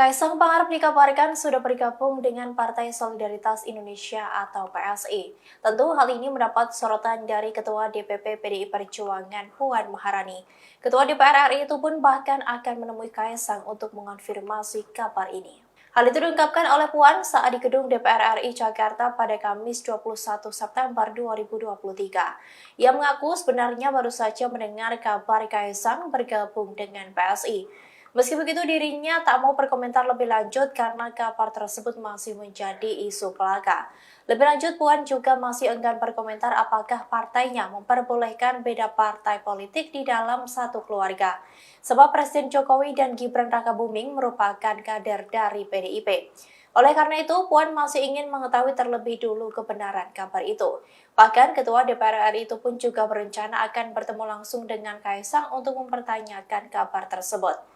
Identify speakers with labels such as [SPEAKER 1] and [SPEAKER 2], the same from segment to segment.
[SPEAKER 1] Kaisang Pangarep dikabarkan sudah bergabung dengan Partai Solidaritas Indonesia atau PSI. Tentu hal ini mendapat sorotan dari Ketua DPP PDI Perjuangan Puan Maharani. Ketua DPR RI itu pun bahkan akan menemui Kaisang untuk mengonfirmasi kabar ini. Hal itu diungkapkan oleh Puan saat di gedung DPR RI Jakarta pada Kamis 21 September 2023. Ia mengaku sebenarnya baru saja mendengar kabar Kaisang bergabung dengan PSI. Meski begitu, dirinya tak mau berkomentar lebih lanjut karena kabar tersebut masih menjadi isu belaka. Lebih lanjut, Puan juga masih enggan berkomentar apakah partainya memperbolehkan beda partai politik di dalam satu keluarga. Sebab Presiden Jokowi dan Gibran Rakabuming merupakan kader dari PDIP. Oleh karena itu, Puan masih ingin mengetahui terlebih dulu kebenaran kabar itu. Bahkan Ketua DPR RI itu pun juga berencana akan bertemu langsung dengan Kaisang untuk mempertanyakan kabar tersebut.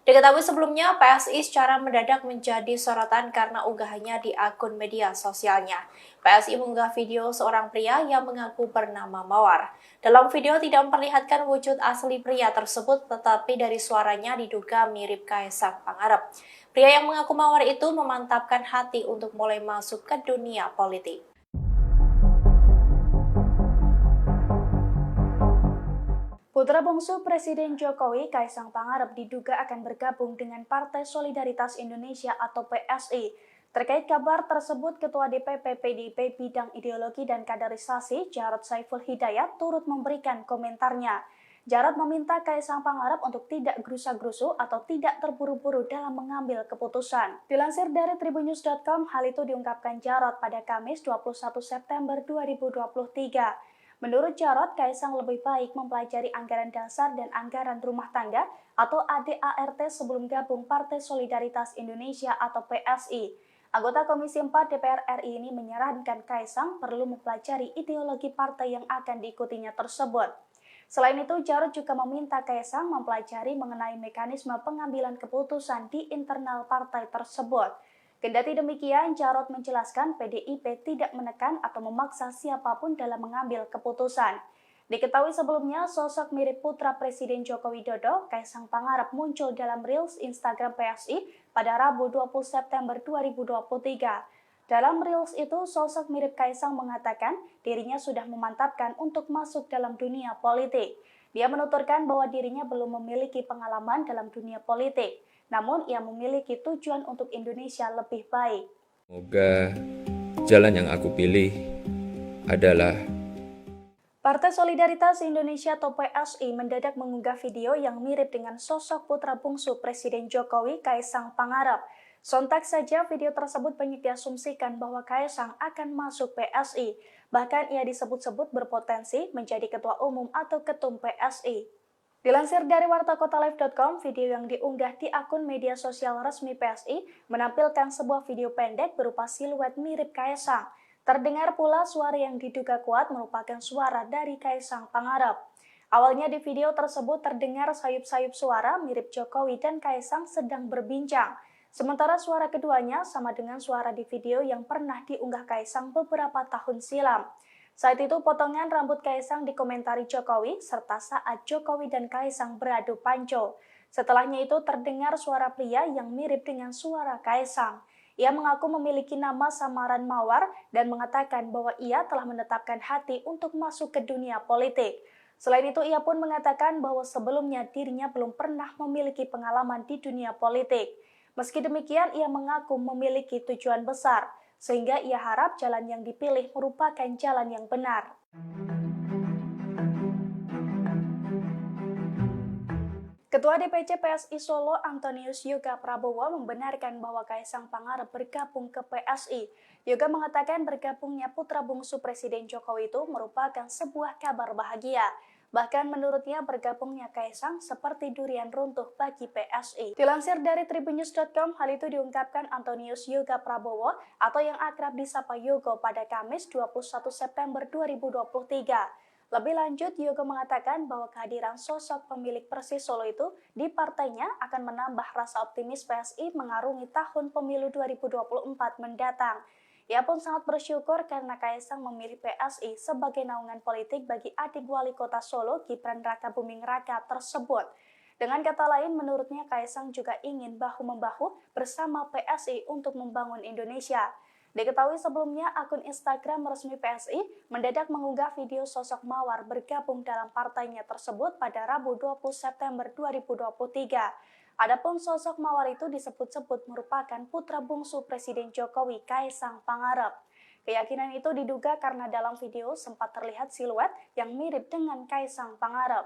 [SPEAKER 1] Diketahui sebelumnya, PSI secara mendadak menjadi sorotan karena unggahannya di akun media sosialnya. PSI mengunggah video seorang pria yang mengaku bernama Mawar. Dalam video tidak memperlihatkan wujud asli pria tersebut, tetapi dari suaranya diduga mirip Kaisang Pangarep. Pria yang mengaku Mawar itu memantapkan hati untuk mulai masuk ke dunia politik.
[SPEAKER 2] Putra bungsu Presiden Jokowi, Kaisang Pangarep diduga akan bergabung dengan Partai Solidaritas Indonesia atau PSI. Terkait kabar tersebut, Ketua DPP PDIP Bidang Ideologi dan Kaderisasi, Jarod Saiful Hidayat, turut memberikan komentarnya. Jarod meminta Kaisang Pangarep untuk tidak gerusa-gerusu atau tidak terburu-buru dalam mengambil keputusan. Dilansir dari tribunnews.com, hal itu diungkapkan Jarod pada Kamis 21 September 2023. Menurut Jarod, Kaisang lebih baik mempelajari anggaran dasar dan anggaran rumah tangga atau ADART sebelum gabung Partai Solidaritas Indonesia atau PSI. Anggota Komisi 4 DPR RI ini menyarankan Kaisang perlu mempelajari ideologi partai yang akan diikutinya tersebut. Selain itu, Jarod juga meminta Kaisang mempelajari mengenai mekanisme pengambilan keputusan di internal partai tersebut. Kendati demikian, Jarod menjelaskan PDIP tidak menekan atau memaksa siapapun dalam mengambil keputusan. Diketahui sebelumnya, sosok mirip putra Presiden Joko Widodo, Kaisang Pangarep muncul dalam Reels Instagram PSI pada Rabu 20 September 2023. Dalam Reels itu, sosok mirip Kaisang mengatakan dirinya sudah memantapkan untuk masuk dalam dunia politik. Dia menuturkan bahwa dirinya belum memiliki pengalaman dalam dunia politik. Namun, ia memiliki tujuan untuk Indonesia lebih baik.
[SPEAKER 3] Semoga jalan yang aku pilih adalah
[SPEAKER 2] Partai Solidaritas Indonesia atau PSI mendadak mengunggah video yang mirip dengan sosok putra bungsu Presiden Jokowi, Kaisang Pangarep. Sontak saja video tersebut banyak diasumsikan bahwa Kaisang akan masuk PSI. Bahkan ia disebut-sebut berpotensi menjadi ketua umum atau ketum PSI. Dilansir dari wartakotalive.com, video yang diunggah di akun media sosial resmi PSI menampilkan sebuah video pendek berupa siluet mirip Kaisang. Terdengar pula suara yang diduga kuat merupakan suara dari Kaisang Pangarep. Awalnya di video tersebut terdengar sayup-sayup suara mirip Jokowi dan Kaisang sedang berbincang. Sementara suara keduanya sama dengan suara di video yang pernah diunggah Kaisang beberapa tahun silam. Saat itu potongan rambut Kaisang dikomentari Jokowi serta saat Jokowi dan Kaisang beradu panco. Setelahnya itu terdengar suara pria yang mirip dengan suara Kaisang. Ia mengaku memiliki nama samaran Mawar dan mengatakan bahwa ia telah menetapkan hati untuk masuk ke dunia politik. Selain itu, ia pun mengatakan bahwa sebelumnya dirinya belum pernah memiliki pengalaman di dunia politik. Meski demikian, ia mengaku memiliki tujuan besar, sehingga ia harap jalan yang dipilih merupakan jalan yang benar. Ketua DPC PSI Solo Antonius Yoga Prabowo membenarkan bahwa Kaisang Pangarep bergabung ke PSI. Yoga mengatakan bergabungnya putra bungsu Presiden Jokowi itu merupakan sebuah kabar bahagia. Bahkan menurutnya bergabungnya Kaisang seperti durian runtuh bagi PSI. Dilansir dari tribunnews.com, hal itu diungkapkan Antonius Yoga Prabowo atau yang akrab disapa Yogo pada Kamis 21 September 2023. Lebih lanjut, Yoga mengatakan bahwa kehadiran sosok pemilik Persis Solo itu di partainya akan menambah rasa optimis PSI mengarungi tahun pemilu 2024 mendatang. Ia pun sangat bersyukur karena Kaisang memilih PSI sebagai naungan politik bagi adik wali kota Solo, Gibran Rakabuming Raka tersebut. Dengan kata lain, menurutnya Kaisang juga ingin bahu-membahu bersama PSI untuk membangun Indonesia. Diketahui sebelumnya, akun Instagram resmi PSI mendadak mengunggah video sosok Mawar bergabung dalam partainya tersebut pada Rabu 20 September 2023. Adapun sosok Mawar itu disebut-sebut merupakan putra bungsu Presiden Jokowi, Kaisang Pangarep. Keyakinan itu diduga karena dalam video sempat terlihat siluet yang mirip dengan Kaisang Pangarep.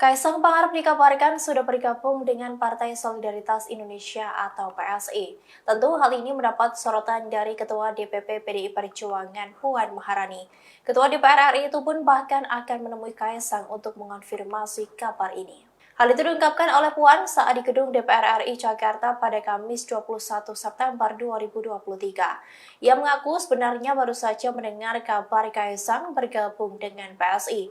[SPEAKER 1] Kaisang Pangarep dikabarkan sudah bergabung dengan Partai Solidaritas Indonesia atau PSI. Tentu hal ini mendapat sorotan dari Ketua DPP PDI Perjuangan Puan Maharani. Ketua DPR RI itu pun bahkan akan menemui Kaisang untuk mengonfirmasi kabar ini. Hal itu diungkapkan oleh Puan saat di gedung DPR RI Jakarta pada Kamis 21 September 2023. Ia mengaku sebenarnya baru saja mendengar kabar Kaisang bergabung dengan PSI.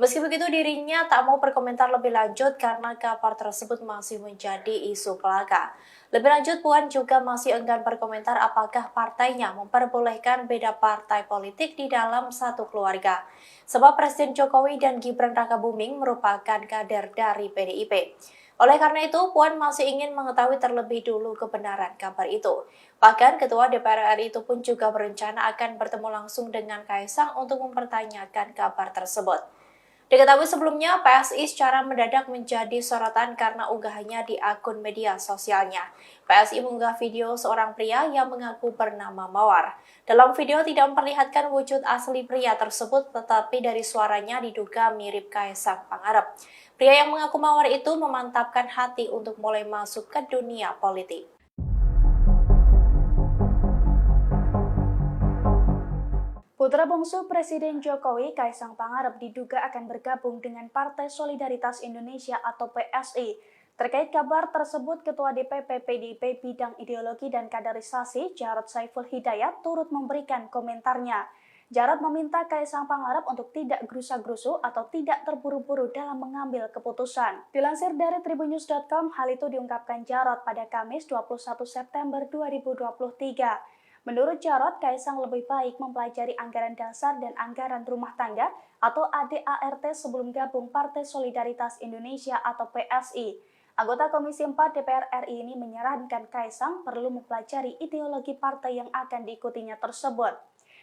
[SPEAKER 1] Meski begitu, dirinya tak mau berkomentar lebih lanjut karena kabar tersebut masih menjadi isu belaka. Lebih lanjut, Puan juga masih enggan berkomentar apakah partainya memperbolehkan beda partai politik di dalam satu keluarga. Sebab Presiden Jokowi dan Gibran Rakabuming merupakan kader dari PDIP. Oleh karena itu, Puan masih ingin mengetahui terlebih dulu kebenaran kabar itu. Bahkan, Ketua DPR RI itu pun juga berencana akan bertemu langsung dengan Kaisang untuk mempertanyakan kabar tersebut. Diketahui sebelumnya, PSI secara mendadak menjadi sorotan karena unggahannya di akun media sosialnya. PSI mengunggah video seorang pria yang mengaku bernama Mawar. Dalam video tidak memperlihatkan wujud asli pria tersebut, tetapi dari suaranya diduga mirip Kaisang Pangarep. Pria yang mengaku Mawar itu memantapkan hati untuk mulai masuk ke dunia politik.
[SPEAKER 2] Putra bungsu Presiden Jokowi, Kaisang Pangarep diduga akan bergabung dengan Partai Solidaritas Indonesia atau PSI. Terkait kabar tersebut, Ketua DPP PDIP Bidang Ideologi dan Kaderisasi, Jarod Saiful Hidayat, turut memberikan komentarnya. Jarod meminta Kaisang Pangarep untuk tidak gerusa-gerusu atau tidak terburu-buru dalam mengambil keputusan. Dilansir dari tribunnews.com, hal itu diungkapkan Jarod pada Kamis 21 September 2023. Menurut Jarod, Kaisang lebih baik mempelajari anggaran dasar dan anggaran rumah tangga atau ADART sebelum gabung Partai Solidaritas Indonesia atau PSI. Anggota Komisi 4 DPR RI ini menyarankan Kaisang perlu mempelajari ideologi partai yang akan diikutinya tersebut.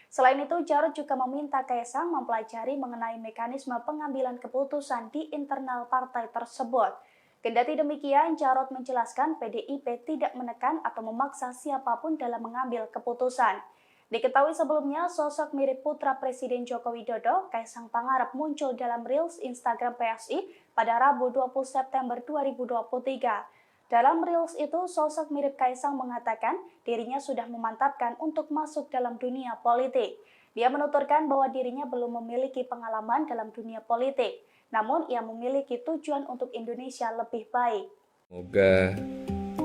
[SPEAKER 2] Selain itu, Jarod juga meminta Kaisang mempelajari mengenai mekanisme pengambilan keputusan di internal partai tersebut. Kendati demikian, Jarod menjelaskan PDIP tidak menekan atau memaksa siapapun dalam mengambil keputusan. Diketahui sebelumnya, sosok mirip putra Presiden Joko Widodo, Kaisang Pangarep muncul dalam Reels Instagram PSI pada Rabu 20 September 2023. Dalam Reels itu, sosok mirip Kaisang mengatakan dirinya sudah memantapkan untuk masuk dalam dunia politik. Dia menuturkan bahwa dirinya belum memiliki pengalaman dalam dunia politik. Namun, ia memiliki tujuan untuk Indonesia lebih baik.
[SPEAKER 3] Semoga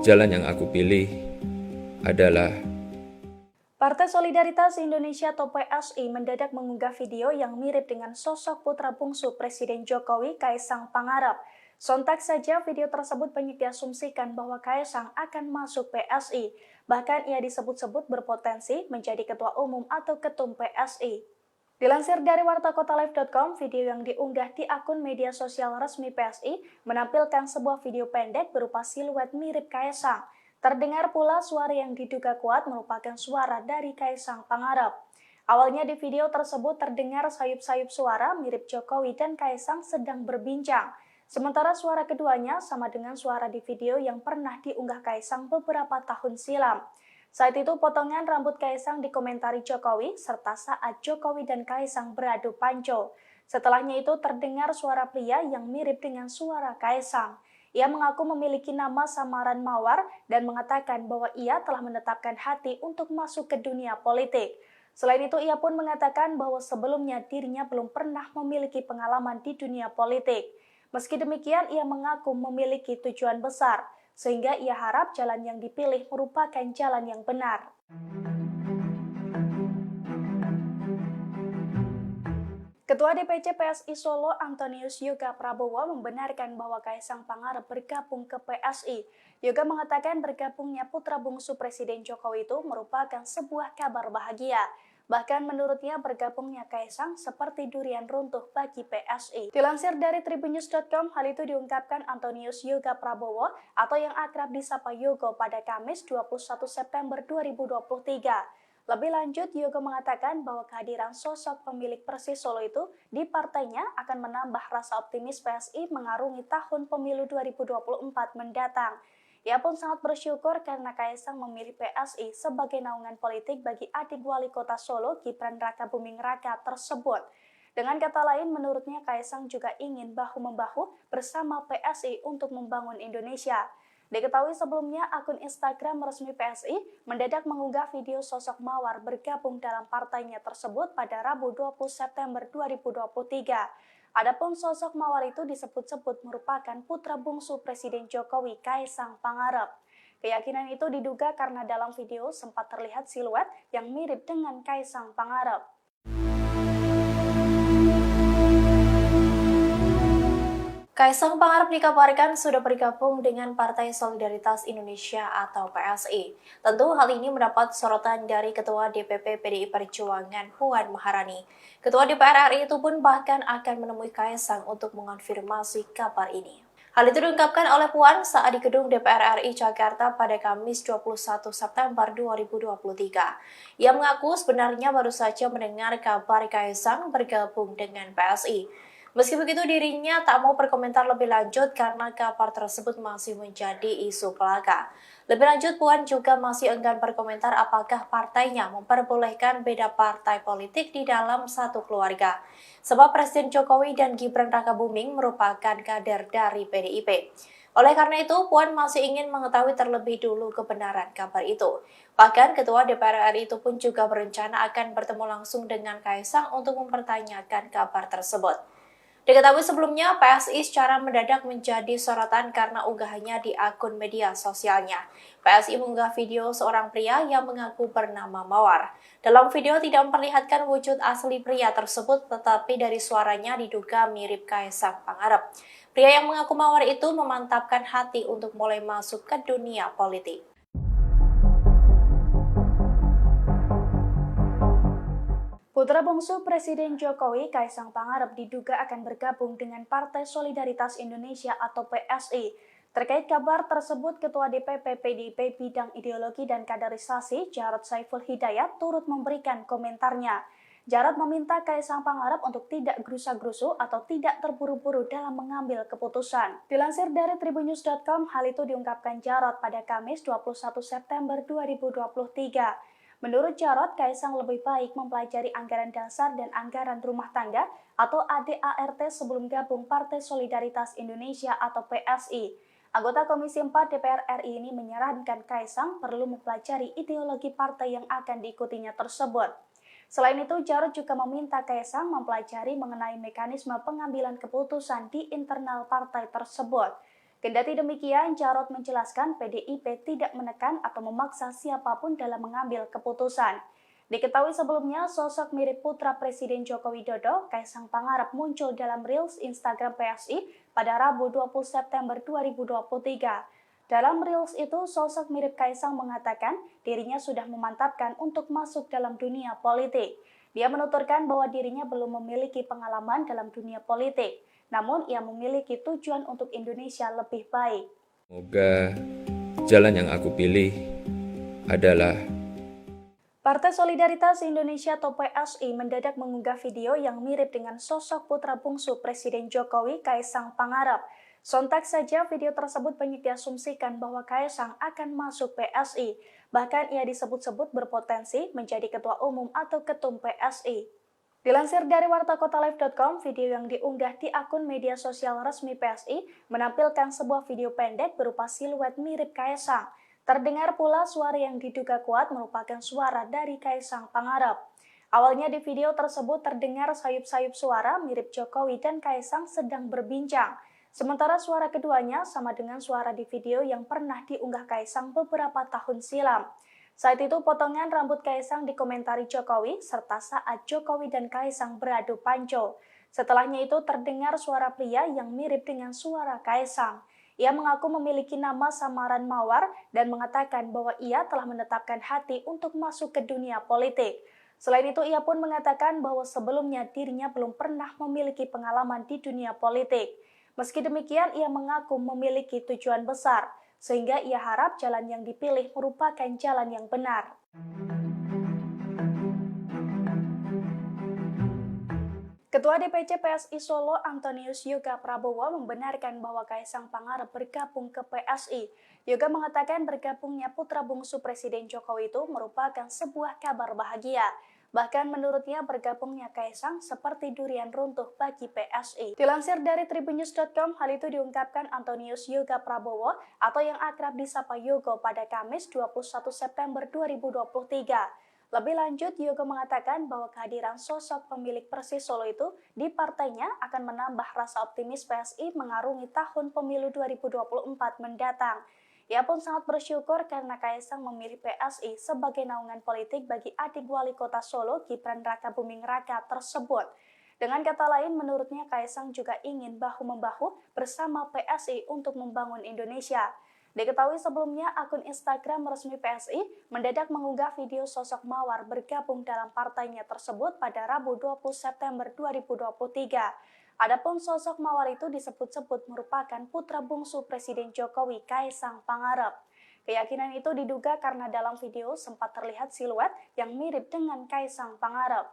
[SPEAKER 3] jalan yang aku pilih adalah
[SPEAKER 2] Partai Solidaritas Indonesia atau PSI mendadak mengunggah video yang mirip dengan sosok putra bungsu Presiden Jokowi, Kaisang Pangarep. Sontak saja video tersebut banyak diasumsikan bahwa Kaisang akan masuk PSI. Bahkan ia disebut-sebut berpotensi menjadi ketua umum atau ketum PSI. Dilansir dari wartakotalive.com, video yang diunggah di akun media sosial resmi PSI menampilkan sebuah video pendek berupa siluet mirip Kaisang. Terdengar pula suara yang diduga kuat merupakan suara dari Kaisang Pangarep. Awalnya di video tersebut terdengar sayup-sayup suara mirip Jokowi dan Kaisang sedang berbincang. Sementara suara keduanya sama dengan suara di video yang pernah diunggah Kaisang beberapa tahun silam. Saat itu potongan rambut Kaisang dikomentari Jokowi serta saat Jokowi dan Kaisang beradu panco. Setelahnya itu terdengar suara pria yang mirip dengan suara Kaisang. Ia mengaku memiliki nama samaran Mawar dan mengatakan bahwa ia telah menetapkan hati untuk masuk ke dunia politik. Selain itu, ia pun mengatakan bahwa sebelumnya dirinya belum pernah memiliki pengalaman di dunia politik. Meski demikian, ia mengaku memiliki tujuan besar, sehingga ia harap jalan yang dipilih merupakan jalan yang benar. Ketua DPC PSI Solo Antonius Yoga Prabowo membenarkan bahwa Kaisang Pangarep bergabung ke PSI. Yoga mengatakan bergabungnya putra bungsu Presiden Jokowi itu merupakan sebuah kabar bahagia. Bahkan menurutnya bergabungnya Kaisang seperti durian runtuh bagi PSI. Dilansir dari tribunnews.com, hal itu diungkapkan Antonius Yoga Prabowo atau yang akrab disapa Yogo pada Kamis 21 September 2023. Lebih lanjut, Yogo mengatakan bahwa kehadiran sosok pemilik Persis Solo itu di partainya akan menambah rasa optimis PSI mengarungi tahun pemilu 2024 mendatang. Ia pun sangat bersyukur karena Kaisang memilih PSI sebagai naungan politik bagi adik wali kota Solo Gibran Rakabuming Raka tersebut. Dengan kata lain, menurutnya Kaisang juga ingin bahu-membahu bersama PSI untuk membangun Indonesia. Diketahui sebelumnya, akun Instagram resmi PSI mendadak mengunggah video sosok Mawar bergabung dalam partainya tersebut pada Rabu 20 September 2023. Adapun sosok Mawar itu disebut-sebut merupakan putra bungsu Presiden Jokowi, Kaisang Pangarep. Keyakinan itu diduga karena dalam video sempat terlihat siluet yang mirip dengan Kaisang Pangarep.
[SPEAKER 1] Kaisang Pangarep dikabarkan sudah bergabung dengan Partai Solidaritas Indonesia atau PSI. Tentu hal ini mendapat sorotan dari Ketua DPP PDI Perjuangan Puan Maharani. Ketua DPR RI itu pun bahkan akan menemui Kaisang untuk mengonfirmasi kabar ini. Hal itu diungkapkan oleh Puan saat di gedung DPR RI Jakarta pada Kamis 21 September 2023. Ia mengaku sebenarnya baru saja mendengar kabar Kaisang bergabung dengan PSI. Meski begitu, dirinya tak mau berkomentar lebih lanjut karena kabar tersebut masih menjadi isu belaka. Lebih lanjut, Puan juga masih enggan berkomentar apakah partainya memperbolehkan beda partai politik di dalam satu keluarga. Sebab Presiden Jokowi dan Gibran Rakabuming merupakan kader dari PDIP. Oleh karena itu, Puan masih ingin mengetahui terlebih dulu kebenaran kabar itu. Bahkan Ketua DPR RI itu pun juga berencana akan bertemu langsung dengan Kaisang untuk mempertanyakan kabar tersebut. Diketahui sebelumnya, PSI secara mendadak menjadi sorotan karena unggahannya di akun media sosialnya. PSI mengunggah video seorang pria yang mengaku bernama Mawar. Dalam video tidak memperlihatkan wujud asli pria tersebut, tetapi dari suaranya diduga mirip Kaisang Pangarep. Pria yang mengaku Mawar itu memantapkan hati untuk mulai masuk ke dunia politik.
[SPEAKER 2] Putra bungsu Presiden Jokowi, Kaisang Pangarep diduga akan bergabung dengan Partai Solidaritas Indonesia atau PSI. Terkait kabar tersebut, Ketua DPP PDIP Bidang Ideologi dan Kaderisasi, Jarod Saiful Hidayat, turut memberikan komentarnya. Jarod meminta Kaisang Pangarep untuk tidak gerusa-gerusu atau tidak terburu-buru dalam mengambil keputusan. Dilansir dari tribunnews.com, hal itu diungkapkan Jarod pada Kamis 21 September 2023. Menurut Jarod, Kaisang lebih baik mempelajari anggaran dasar dan anggaran rumah tangga atau ADART sebelum gabung Partai Solidaritas Indonesia atau PSI. Anggota Komisi 4 DPR RI ini menyarankan Kaisang perlu mempelajari ideologi partai yang akan diikutinya tersebut. Selain itu, Jarod juga meminta Kaisang mempelajari mengenai mekanisme pengambilan keputusan di internal partai tersebut. Kendati demikian, Jarod menjelaskan PDIP tidak menekan atau memaksa siapapun dalam mengambil keputusan. Diketahui sebelumnya, sosok mirip putra Presiden Joko Widodo, Kaisang Pangarep muncul dalam Reels Instagram PSI pada Rabu 20 September 2023. Dalam Reels itu, sosok mirip Kaisang mengatakan dirinya sudah memantapkan untuk masuk dalam dunia politik. Dia menuturkan bahwa dirinya belum memiliki pengalaman dalam dunia politik. Namun, ia memiliki tujuan untuk Indonesia lebih baik.
[SPEAKER 3] Semoga jalan yang aku pilih adalah
[SPEAKER 2] Partai Solidaritas Indonesia atau PSI mendadak mengunggah video yang mirip dengan sosok putra bungsu Presiden Jokowi, Kaisang Pangarep. Sontak saja video tersebut banyak diasumsikan bahwa Kaisang akan masuk PSI. Bahkan ia disebut-sebut berpotensi menjadi ketua umum atau ketum PSI. Dilansir dari wartakotalive.com, video yang diunggah di akun media sosial resmi PSI menampilkan sebuah video pendek berupa siluet mirip Kaisang. Terdengar pula suara yang diduga kuat merupakan suara dari Kaisang Pangarep. Awalnya di video tersebut terdengar sayup-sayup suara mirip Jokowi dan Kaisang sedang berbincang. Sementara suara keduanya sama dengan suara di video yang pernah diunggah Kaisang beberapa tahun silam. Saat itu potongan rambut Kaisang dikomentari Jokowi serta saat Jokowi dan Kaisang beradu panco. Setelahnya itu terdengar suara pria yang mirip dengan suara Kaisang. Ia mengaku memiliki nama samaran Mawar dan mengatakan bahwa ia telah menetapkan hati untuk masuk ke dunia politik. Selain itu, ia pun mengatakan bahwa sebelumnya dirinya belum pernah memiliki pengalaman di dunia politik. Meski demikian, ia mengaku memiliki tujuan besar, sehingga ia harap jalan yang dipilih merupakan jalan yang benar. Ketua DPC PSI Solo Antonius Yoga Prabowo membenarkan bahwa Kaisang Pangarep bergabung ke PSI. Yoga mengatakan bergabungnya putra bungsu Presiden Jokowi itu merupakan sebuah kabar bahagia. Bahkan menurutnya bergabungnya Kaisang seperti durian runtuh bagi PSI. Dilansir dari tribunnews.com, hal itu diungkapkan Antonius Yoga Prabowo atau yang akrab disapa Yogo pada Kamis 21 September 2023. Lebih lanjut, Yoga mengatakan bahwa kehadiran sosok pemilik Persis Solo itu di partainya akan menambah rasa optimis PSI mengarungi tahun pemilu 2024 mendatang. Ia pun sangat bersyukur karena Kaisang memilih PSI sebagai naungan politik bagi adik wali kota Solo Gibran Rakabuming Raka tersebut. Dengan kata lain, menurutnya Kaisang juga ingin bahu-membahu bersama PSI untuk membangun Indonesia. Diketahui sebelumnya, akun Instagram resmi PSI mendadak mengunggah video sosok Mawar bergabung dalam partainya tersebut pada Rabu 20 September 2023. Adapun sosok Mawar itu disebut-sebut merupakan putra bungsu Presiden Jokowi Kaisang Pangarep. Keyakinan itu diduga karena dalam video sempat terlihat siluet yang mirip dengan Kaisang Pangarep.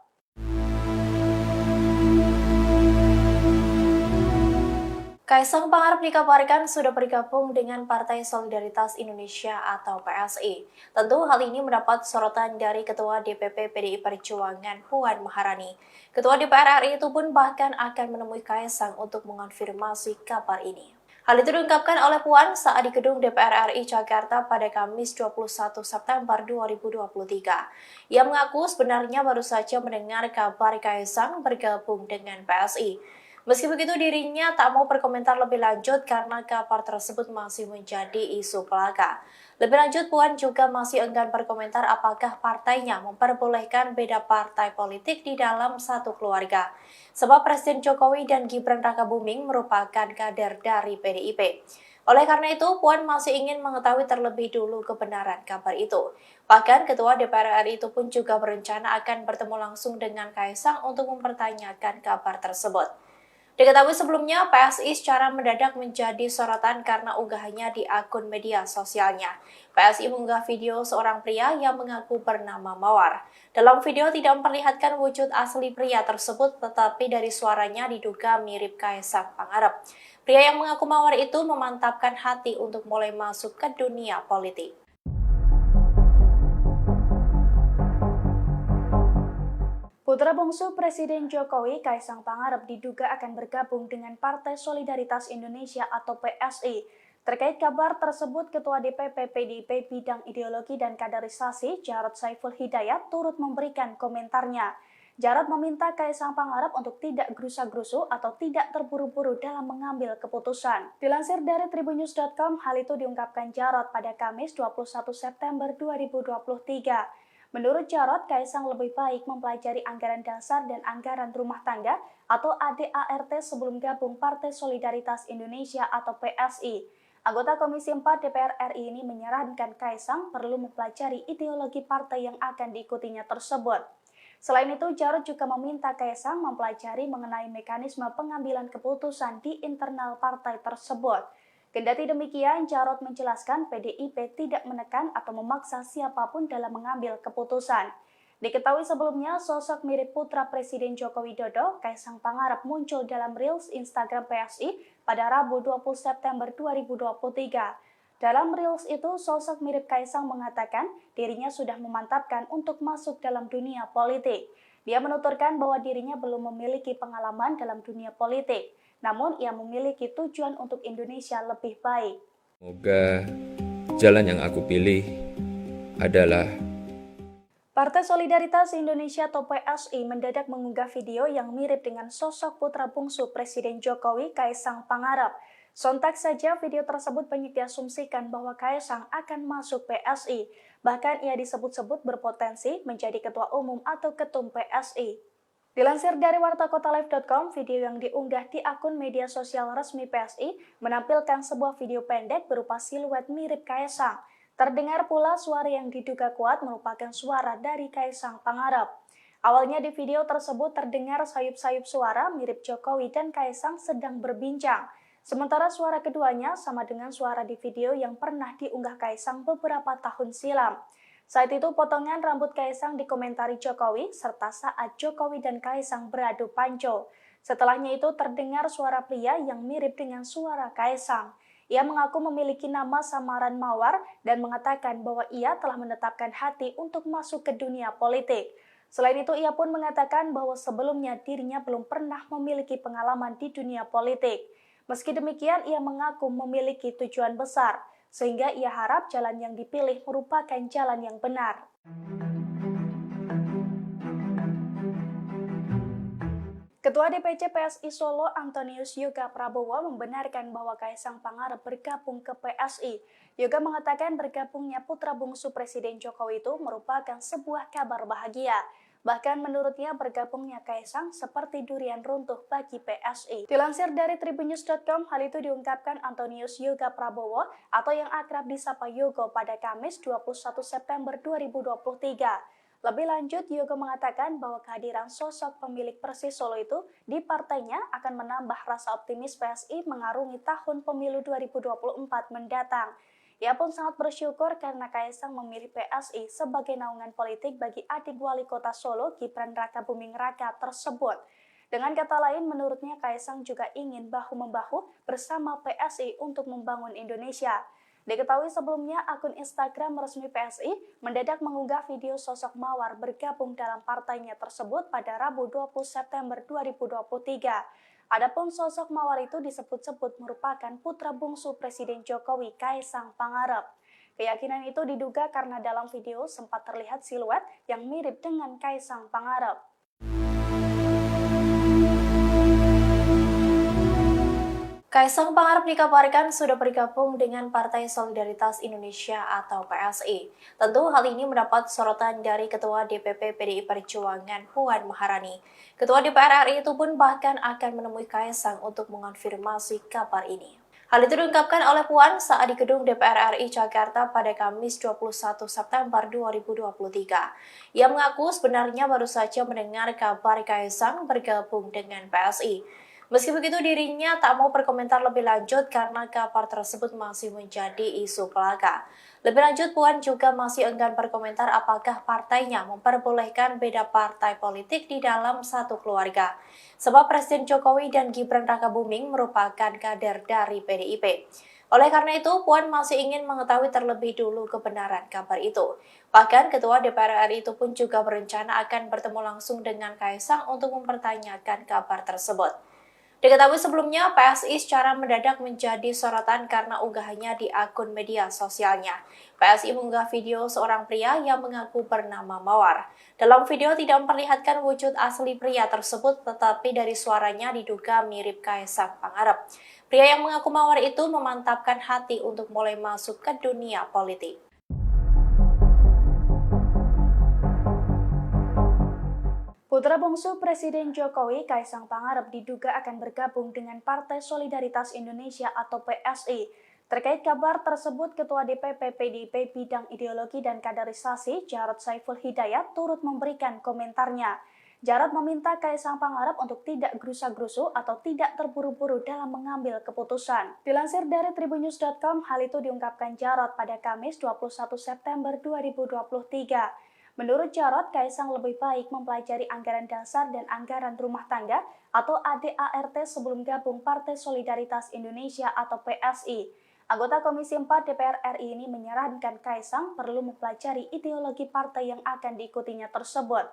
[SPEAKER 1] Kaisang Pangarep dikabarkan sudah bergabung dengan Partai Solidaritas Indonesia atau PSI. Tentu hal ini mendapat sorotan dari Ketua DPP PDI Perjuangan Puan Maharani. Ketua DPR RI itu pun bahkan akan menemui Kaisang untuk mengonfirmasi kabar ini. Hal itu diungkapkan oleh Puan saat di gedung DPR RI Jakarta pada Kamis 21 September 2023. Ia mengaku sebenarnya baru saja mendengar kabar Kaisang bergabung dengan PSI. Meski begitu, dirinya tak mau berkomentar lebih lanjut karena kabar tersebut masih menjadi isu belaka. Lebih lanjut, Puan juga masih enggan berkomentar apakah partainya memperbolehkan beda partai politik di dalam satu keluarga. Sebab Presiden Jokowi dan Gibran Rakabuming merupakan kader dari PDIP. Oleh karena itu, Puan masih ingin mengetahui terlebih dulu kebenaran kabar itu. Bahkan Ketua DPR RI itu pun juga berencana akan bertemu langsung dengan Kaisang untuk mempertanyakan kabar tersebut. Diketahui sebelumnya, PSI secara mendadak menjadi sorotan karena unggahannya di akun media sosialnya. PSI mengunggah video seorang pria yang mengaku bernama Mawar. Dalam video tidak memperlihatkan wujud asli pria tersebut, tetapi dari suaranya diduga mirip Kaisang Pangarep. Pria yang mengaku Mawar itu memantapkan hati untuk mulai masuk ke dunia politik.
[SPEAKER 2] Putra bungsu Presiden Jokowi, Kaisang Pangarep diduga akan bergabung dengan Partai Solidaritas Indonesia atau PSI. Terkait kabar tersebut, Ketua DPP PDIP Bidang Ideologi dan Kaderisasi, Jarod Saiful Hidayat, turut memberikan komentarnya. Jarod meminta Kaisang Pangarep untuk tidak gerusa-gerusu atau tidak terburu-buru dalam mengambil keputusan. Dilansir dari tribunnews.com, hal itu diungkapkan Jarod pada Kamis 21 September 2023. Menurut Jarod, Kaisang lebih baik mempelajari anggaran dasar dan anggaran rumah tangga atau ADART sebelum gabung Partai Solidaritas Indonesia atau PSI. Anggota Komisi 4 DPR RI ini menyarankan Kaisang perlu mempelajari ideologi partai yang akan diikutinya tersebut. Selain itu, Jarod juga meminta Kaisang mempelajari mengenai mekanisme pengambilan keputusan di internal partai tersebut. Kendati demikian, Jarod menjelaskan PDIP tidak menekan atau memaksa siapapun dalam mengambil keputusan. Diketahui sebelumnya, sosok mirip putra Presiden Joko Widodo, Kaisang Pangarep muncul dalam Reels Instagram PSI pada Rabu 20 September 2023. Dalam Reels itu, sosok mirip Kaisang mengatakan dirinya sudah memantapkan untuk masuk dalam dunia politik. Dia menuturkan bahwa dirinya belum memiliki pengalaman dalam dunia politik. Namun, ia memiliki tujuan untuk Indonesia lebih baik.
[SPEAKER 3] Semoga jalan yang aku pilih adalah
[SPEAKER 2] Partai Solidaritas Indonesia atau PSI mendadak mengunggah video yang mirip dengan sosok putra bungsu Presiden Jokowi, Kaisang Pangarep. Sontak saja video tersebut banyak diasumsikan bahwa Kaisang akan masuk PSI. Bahkan ia disebut-sebut berpotensi menjadi ketua umum atau ketum PSI. Dilansir dari wartakotalive.com, video yang diunggah di akun media sosial resmi PSI menampilkan sebuah video pendek berupa siluet mirip Kaisang. Terdengar pula suara yang diduga kuat merupakan suara dari Kaisang Pangarep. Awalnya di video tersebut terdengar sayup-sayup suara mirip Jokowi dan Kaisang sedang berbincang. Sementara suara keduanya sama dengan suara di video yang pernah diunggah Kaisang beberapa tahun silam. Saat itu potongan rambut Kaisang dikomentari Jokowi serta saat Jokowi dan Kaisang beradu panco. Setelahnya itu terdengar suara pria yang mirip dengan suara Kaisang. Ia mengaku memiliki nama samaran Mawar dan mengatakan bahwa ia telah menetapkan hati untuk masuk ke dunia politik. Selain itu, ia pun mengatakan bahwa sebelumnya dirinya belum pernah memiliki pengalaman di dunia politik. Meski demikian, ia mengaku memiliki tujuan besar, sehingga ia harap jalan yang dipilih merupakan jalan yang benar. Ketua DPC PSI Solo Antonius Yoga Prabowo membenarkan bahwa Kaisang Pangarep bergabung ke PSI. Yoga mengatakan bergabungnya putra bungsu Presiden Jokowi itu merupakan sebuah kabar bahagia. Bahkan menurutnya bergabungnya Kaisang seperti durian runtuh bagi PSI. Dilansir dari Tribunnews.com, hal itu diungkapkan Antonius Yoga Prabowo atau yang akrab disapa Yogo pada Kamis 21 September 2023. Lebih lanjut, Yoga mengatakan bahwa kehadiran sosok pemilik Persis Solo itu di partainya akan menambah rasa optimis PSI mengarungi tahun pemilu 2024 mendatang. Ia pun sangat bersyukur karena Kaisang memilih PSI sebagai naungan politik bagi adik wali kota Solo Gibran Rakabuming Raka tersebut. Dengan kata lain, menurutnya Kaisang juga ingin bahu-membahu bersama PSI untuk membangun Indonesia. Diketahui sebelumnya akun Instagram resmi PSI mendadak mengunggah video sosok Mawar bergabung dalam partainya tersebut pada Rabu 20 September 2023. Adapun sosok Mawar itu disebut-sebut merupakan putra bungsu Presiden Jokowi Kaisang Pangarep. Keyakinan itu diduga karena dalam video sempat terlihat siluet yang mirip dengan Kaisang Pangarep.
[SPEAKER 1] Kaisang Pangarep dikabarkan sudah bergabung dengan Partai Solidaritas Indonesia atau PSI. Tentu hal ini mendapat sorotan dari Ketua DPP PDI Perjuangan Puan Maharani. Ketua DPR RI itu pun bahkan akan menemui Kaisang untuk mengonfirmasi kabar ini. Hal itu diungkapkan oleh Puan saat di gedung DPR RI Jakarta pada Kamis 21 September 2023. Ia mengaku sebenarnya baru saja mendengar kabar Kaisang bergabung dengan PSI. Meski begitu, dirinya tak mau berkomentar lebih lanjut karena kabar tersebut masih menjadi isu belaka. Lebih lanjut, Puan juga masih enggan berkomentar apakah partainya memperbolehkan beda partai politik di dalam satu keluarga. Sebab Presiden Jokowi dan Gibran Rakabuming merupakan kader dari PDIP. Oleh karena itu, Puan masih ingin mengetahui terlebih dulu kebenaran kabar itu. Bahkan, Ketua DPR RI itu pun juga berencana akan bertemu langsung dengan Kaisang untuk mempertanyakan kabar tersebut. Diketahui sebelumnya, PSI secara mendadak menjadi sorotan karena unggahannya di akun media sosialnya. PSI mengunggah video seorang pria yang mengaku bernama Mawar. Dalam video tidak memperlihatkan wujud asli pria tersebut, tetapi dari suaranya diduga mirip Kaisang Pangarep. Pria yang mengaku Mawar itu memantapkan hati untuk mulai masuk ke dunia politik.
[SPEAKER 2] Putra bungsu Presiden Jokowi, Kaisang Pangarep diduga akan bergabung dengan Partai Solidaritas Indonesia atau PSI. Terkait kabar tersebut, Ketua DPP PDIP Bidang Ideologi dan Kaderisasi, Jarod Saiful Hidayat, turut memberikan komentarnya. Jarod meminta Kaisang Pangarep untuk tidak gerusa-gerusu atau tidak terburu-buru dalam mengambil keputusan. Dilansir dari Tribunnews.com, hal itu diungkapkan Jarod pada Kamis 21 September 2023. Menurut Jarod, Kaisang lebih baik mempelajari anggaran dasar dan anggaran rumah tangga atau ADART sebelum gabung Partai Solidaritas Indonesia atau PSI. Anggota Komisi 4 DPR RI ini menyarankan Kaisang perlu mempelajari ideologi partai yang akan diikutinya tersebut.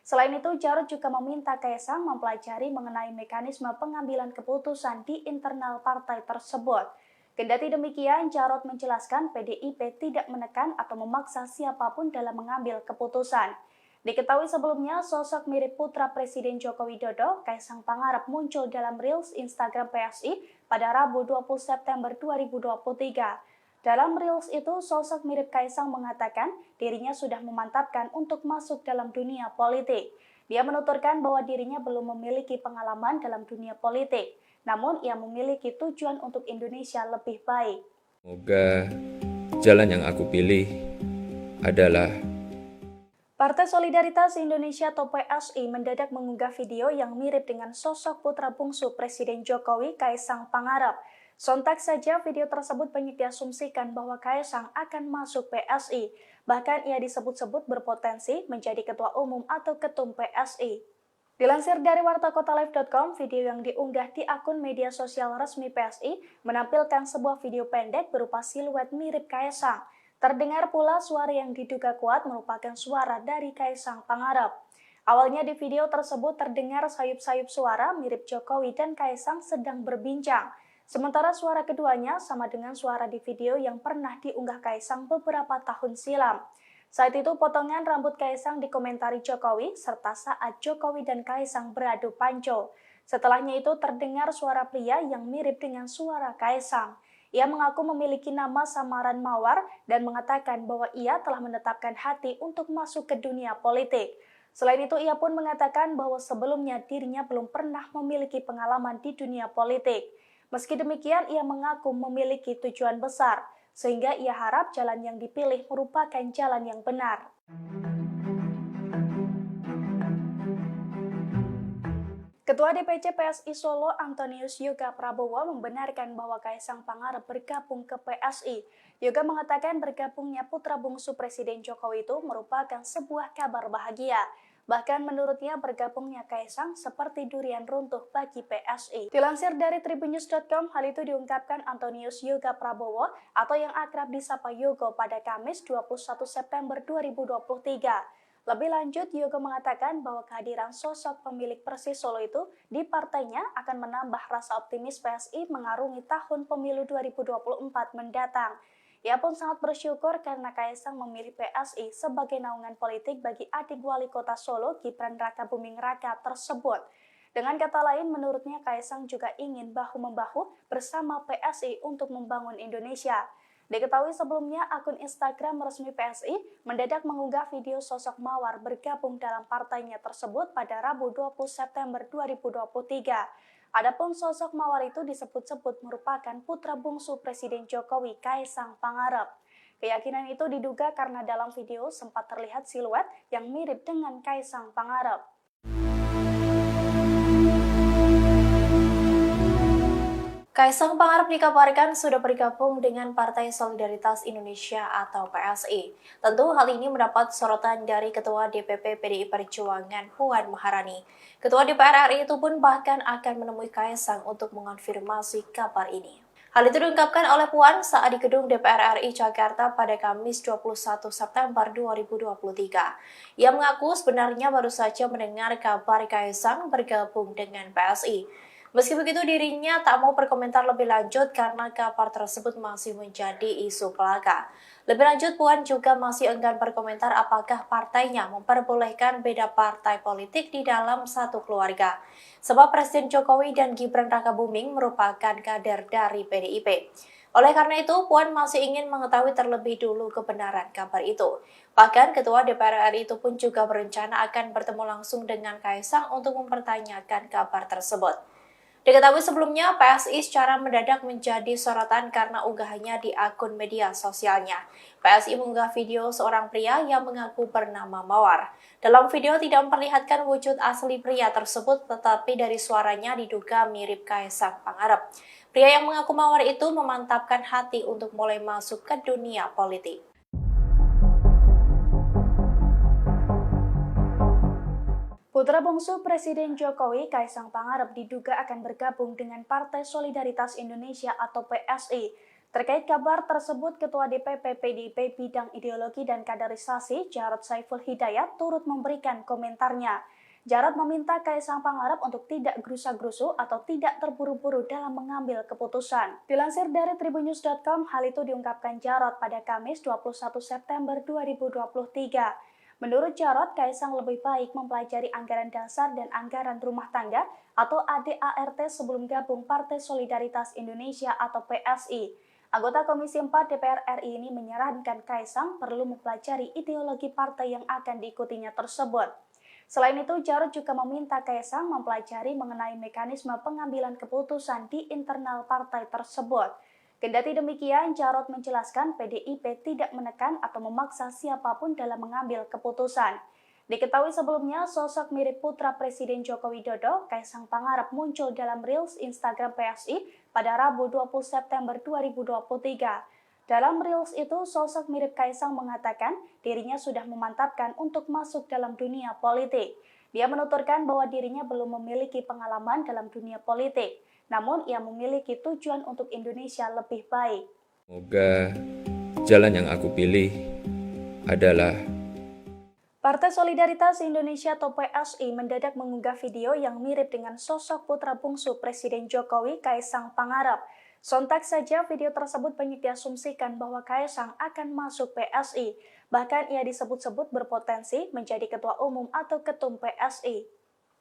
[SPEAKER 2] Selain itu, Jarod juga meminta Kaisang mempelajari mengenai mekanisme pengambilan keputusan di internal partai tersebut. Kendati demikian, Jarod menjelaskan PDIP tidak menekan atau memaksa siapapun dalam mengambil keputusan. Diketahui sebelumnya, sosok mirip putra Presiden Joko Widodo, Kaisang Pangarep muncul dalam Reels Instagram PSI pada Rabu 20 September 2023. Dalam Reels itu, sosok mirip Kaisang mengatakan dirinya sudah memantapkan untuk masuk dalam dunia politik. Dia menuturkan bahwa dirinya belum memiliki pengalaman dalam dunia politik. Namun, ia memiliki tujuan untuk Indonesia lebih baik.
[SPEAKER 3] Semoga jalan yang aku pilih adalah
[SPEAKER 2] Partai Solidaritas Indonesia atau PSI mendadak mengunggah video yang mirip dengan sosok putra bungsu Presiden Jokowi, Kaisang Pangarep. Sontak saja video tersebut banyak diasumsikan bahwa Kaisang akan masuk PSI. Bahkan ia disebut-sebut berpotensi menjadi ketua umum atau ketum PSI. Dilansir dari wartakotalive.com, video yang diunggah di akun media sosial resmi PSI menampilkan sebuah video pendek berupa siluet mirip Kaisang. Terdengar pula suara yang diduga kuat merupakan suara dari Kaisang Pangarep. Awalnya di video tersebut terdengar sayup-sayup suara mirip Jokowi dan Kaisang sedang berbincang. Sementara suara keduanya sama dengan suara di video yang pernah diunggah Kaisang beberapa tahun silam. Saat itu potongan rambut Kaisang dikomentari Jokowi serta saat Jokowi dan Kaisang beradu panco. Setelahnya itu terdengar suara pria yang mirip dengan suara Kaisang. Ia mengaku memiliki nama samaran Mawar dan mengatakan bahwa ia telah menetapkan hati untuk masuk ke dunia politik. Selain itu, ia pun mengatakan bahwa sebelumnya dirinya belum pernah memiliki pengalaman di dunia politik. Meski demikian, ia mengaku memiliki tujuan besar, sehingga ia harap jalan yang dipilih merupakan jalan yang benar. Ketua DPC PSI Solo Antonius Yoga Prabowo membenarkan bahwa Kaisang Pangarep bergabung ke PSI. Yoga mengatakan bergabungnya putra bungsu Presiden Jokowi itu merupakan sebuah kabar bahagia. Bahkan menurutnya bergabungnya Kaisang seperti durian runtuh bagi PSI. Dilansir dari tribunnews.com, hal itu diungkapkan Antonius Yoga Prabowo atau yang akrab disapa Yogo pada Kamis 21 September 2023. Lebih lanjut, Yoga mengatakan bahwa kehadiran sosok pemilik Persis Solo itu di partainya akan menambah rasa optimis PSI mengarungi tahun pemilu 2024 mendatang. Ia pun sangat bersyukur karena Kaisang memilih PSI sebagai naungan politik bagi adik wali kota Solo, Gibran Rakabuming Raka tersebut. Dengan kata lain, menurutnya Kaisang juga ingin bahu-membahu bersama PSI untuk membangun Indonesia. Diketahui sebelumnya, akun Instagram resmi PSI mendadak mengunggah video sosok Mawar bergabung dalam partainya tersebut pada Rabu 20 September 2023. Adapun sosok Mawar itu disebut-sebut merupakan putra bungsu Presiden Jokowi, Kaisang Pangarep. Keyakinan itu diduga karena dalam video sempat terlihat siluet yang mirip dengan Kaisang Pangarep.
[SPEAKER 1] Kaisang Pangarep dikabarkan sudah bergabung dengan Partai Solidaritas Indonesia atau PSI. Tentu hal ini mendapat sorotan dari Ketua DPP PDI Perjuangan Puan Maharani. Ketua DPR RI itu pun bahkan akan menemui Kaisang untuk mengonfirmasi kabar ini. Hal itu diungkapkan oleh Puan saat di gedung DPR RI Jakarta pada Kamis 21 September 2023. Ia mengaku sebenarnya baru saja mendengar kabar Kaisang bergabung dengan PSI. Meski begitu, dirinya tak mau berkomentar lebih lanjut karena kabar tersebut masih menjadi isu belaka. Lebih lanjut, Puan juga masih enggan berkomentar apakah partainya memperbolehkan beda partai politik di dalam satu keluarga. Sebab Presiden Jokowi dan Gibran Rakabuming merupakan kader dari PDIP. Oleh karena itu, Puan masih ingin mengetahui terlebih dulu kebenaran kabar itu. Bahkan Ketua DPR RI itu pun juga berencana akan bertemu langsung dengan Kaisang untuk mempertanyakan kabar tersebut. Diketahui sebelumnya, PSI secara mendadak menjadi sorotan karena unggahannya di akun media sosialnya. PSI mengunggah video seorang pria yang mengaku bernama Mawar. Dalam video tidak memperlihatkan wujud asli pria tersebut, tetapi dari suaranya diduga mirip Kaisang Pangarep. Pria yang mengaku Mawar itu memantapkan hati untuk mulai masuk ke dunia politik.
[SPEAKER 2] Putra bungsu Presiden Jokowi, Kaisang Pangarep diduga akan bergabung dengan Partai Solidaritas Indonesia atau PSI. Terkait kabar tersebut, Ketua DPP PDIP Bidang Ideologi dan Kaderisasi, Jarod Saiful Hidayat, turut memberikan komentarnya. Jarod meminta Kaisang Pangarep untuk tidak gerusa-gerusu atau tidak terburu-buru dalam mengambil keputusan. Dilansir dari tribunnews.com, hal itu diungkapkan Jarod pada Kamis 21 September 2023. Menurut Jarod, Kaisang lebih baik mempelajari anggaran dasar dan anggaran rumah tangga atau ADART sebelum gabung Partai Solidaritas Indonesia atau PSI. Anggota Komisi 4 DPR RI ini menyarankan Kaisang perlu mempelajari ideologi partai yang akan diikutinya tersebut. Selain itu, Jarod juga meminta Kaisang mempelajari mengenai mekanisme pengambilan keputusan di internal partai tersebut. Kendati demikian, Jarod menjelaskan PDIP tidak menekan atau memaksa siapapun dalam mengambil keputusan. Diketahui sebelumnya, sosok mirip putra Presiden Joko Widodo, Kaisang Pangarep muncul dalam Reels Instagram PSI pada Rabu 20 September 2023. Dalam Reels itu, sosok mirip Kaisang mengatakan dirinya sudah memantapkan untuk masuk dalam dunia politik. Dia menuturkan bahwa dirinya belum memiliki pengalaman dalam dunia politik, namun ia memiliki tujuan untuk Indonesia lebih baik.
[SPEAKER 3] Semoga jalan yang aku pilih adalah
[SPEAKER 2] Partai Solidaritas Indonesia atau PSI mendadak mengunggah video yang mirip dengan sosok putra bungsu Presiden Jokowi, Kaisang Pangarep. Sontak saja video tersebut banyak diasumsikan bahwa Kaisang akan masuk PSI. Bahkan ia disebut-sebut berpotensi menjadi ketua umum atau ketum PSI.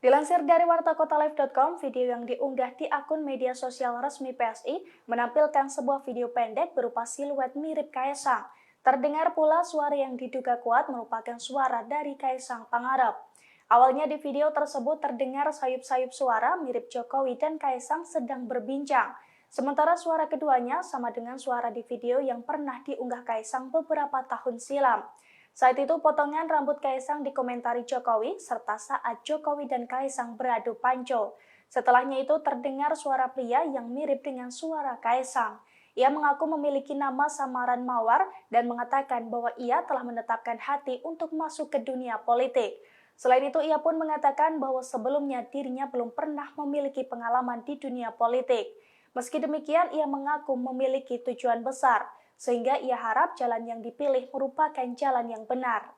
[SPEAKER 2] Dilansir dari wartakotalive.com, video yang diunggah di akun media sosial resmi PSI menampilkan sebuah video pendek berupa siluet mirip Kaisang. Terdengar pula suara yang diduga kuat merupakan suara dari Kaisang Pangarep. Awalnya di video tersebut terdengar sayup-sayup suara mirip Jokowi dan Kaisang sedang berbincang. Sementara suara keduanya sama dengan suara di video yang pernah diunggah Kaisang beberapa tahun silam. Saat itu potongan rambut Kaisang dikomentari Jokowi serta saat Jokowi dan Kaisang beradu panco. Setelahnya itu terdengar suara pria yang mirip dengan suara Kaisang. Ia mengaku memiliki nama samaran Mawar dan mengatakan bahwa ia telah menetapkan hati untuk masuk ke dunia politik. Selain itu, ia pun mengatakan bahwa sebelumnya dirinya belum pernah memiliki pengalaman di dunia politik. Meski demikian, ia mengaku memiliki tujuan besar, sehingga ia harap jalan yang dipilih merupakan jalan yang benar.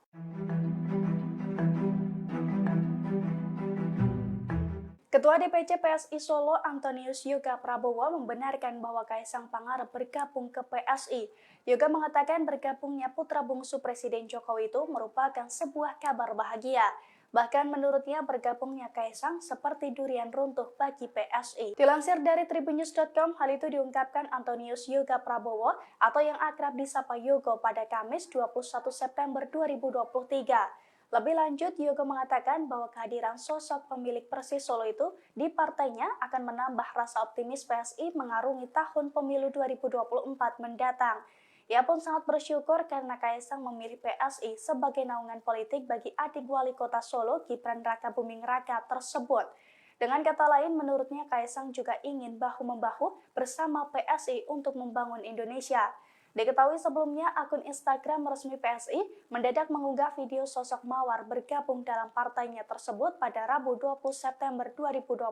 [SPEAKER 2] Ketua DPC PSI Solo Antonius Yoga Prabowo membenarkan bahwa Kaisang Pangarep bergabung ke PSI. Yoga mengatakan bergabungnya putra bungsu Presiden Jokowi itu merupakan sebuah kabar bahagia. Bahkan menurutnya bergabungnya Kaisang seperti durian runtuh bagi PSI. Dilansir dari tribunnews.com, hal itu diungkapkan Antonius Yoga Prabowo atau yang akrab disapa Yogo pada Kamis 21 September 2023. Lebih lanjut, Yoga mengatakan bahwa kehadiran sosok pemilik Persis Solo itu di partainya akan menambah rasa optimis PSI mengarungi tahun pemilu 2024 mendatang. Ia pun sangat bersyukur karena Kaisang memilih PSI sebagai naungan politik bagi adik wali kota Solo, Gibran Rakabuming Raka tersebut. Dengan kata lain, menurutnya Kaisang juga ingin bahu-membahu bersama PSI untuk membangun Indonesia. Diketahui sebelumnya, akun Instagram resmi PSI mendadak mengunggah video sosok Mawar bergabung dalam partainya tersebut pada Rabu 20 September 2023.